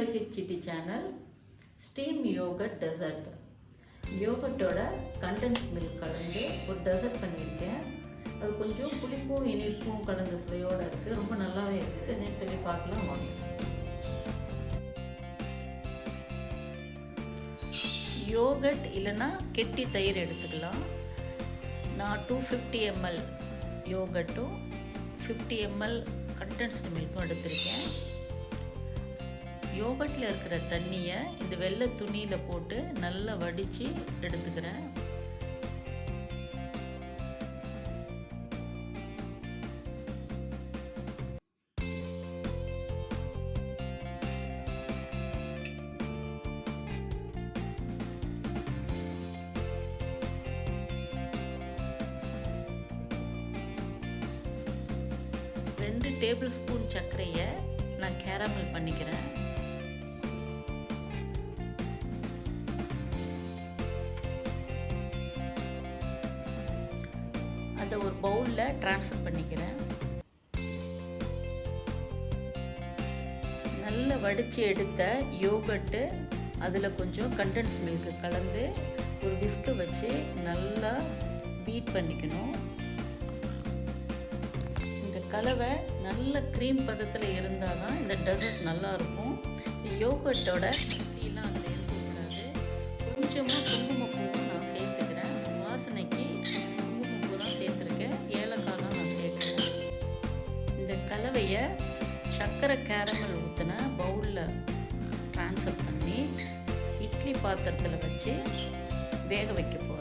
Life with சிட்டி channel. Steam yogurt dessert. யோகட்டோட condensed milk கலந்து ஒரு டெசர்ட் பண்ணியிருக்கேன். அது கொஞ்சம் புளிப்பும் இனிப்பும் கலந்த சுவையோடு இருக்குது. ரொம்ப நல்லாவே இருக்குது. செஞ்சு சொல்லி பார்க்கலாம் வாங்க. யோகட் இல்லைன்னா கெட்டி தயிர் எடுத்துக்கலாம். நான் 250 ml யோகட்டும் 50 ml கண்டென்ஸ்டு மில்க்கும் எடுத்திருக்கேன். யோகட்டில் இருக்கிற தண்ணியை இந்த வெள்ளை துணியில் போட்டு நல்லா வடித்து எடுத்துக்கிறேன். ரெண்டு டேபிள் ஸ்பூன் சர்க்கரையை நான் கேரமல் பண்ணிக்கிறேன். அதை ஒரு பவுலில் ட்ரான்ஸ்ஃபர் பண்ணிக்கிறேன். நல்லா வடித்து எடுத்த யோகட்டு அதில் கொஞ்சம் கண்டென்ஸ் மில்க்கு கலந்து ஒரு விஸ்கை வச்சு நல்லா பீட் பண்ணிக்கணும். இந்த கலவை நல்ல க்ரீம் பதத்தில் இருந்தால் தான் இந்த டெசர்ட் நல்லாயிருக்கும். யோகட்டோட டீலாம் அதில் இருக்கக்கூடாது. கொஞ்சமாக குங்குமப்பூவும் நான் சேர்த்துக்கிறேன். வாசனைக்கு குங்குமப்பூ தான் சேர்த்துருக்கேன். ஏலக்காய்லாம் நான் சேர்த்துக்கிறேன். இந்த கலவையை சர்க்கரை கேரமல் ஊற்றின பவுலில் ட்ரான்ஸ்ஃபர் பண்ணி இட்லி பாத்திரத்தில் வச்சு வேக வைக்க போகிறேன்.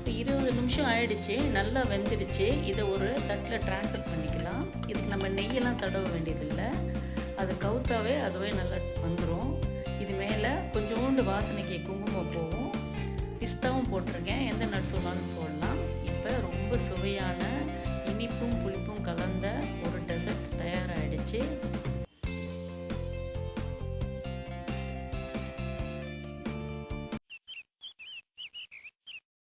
இப்போ 20 நிமிஷம் ஆயிடுச்சு. நல்லா வெந்துடுச்சு. இதை ஒரு தட்டில் ட்ரான்ஸ்ஃபர் பண்ணிக்கலாம். இதுக்கு நம்ம நெய்யெல்லாம் தடவ வேண்டியதில்லை. அது கவுத்தாவே அதுவே நல்லா வந்துடும். இது மேலே கொஞ்சோண்டு வாசனைக்கு குங்குமப்பூவும் பிஸ்தாவும் போட்டிருக்கேன். எந்த நட்ஸ் வேணாலும் போடலாம். இப்போ ரொம்ப சுவையான இனிப்பும் புளிப்பும் கலந்த ஒரு டெசர்ட் தயாராகிடுச்சு.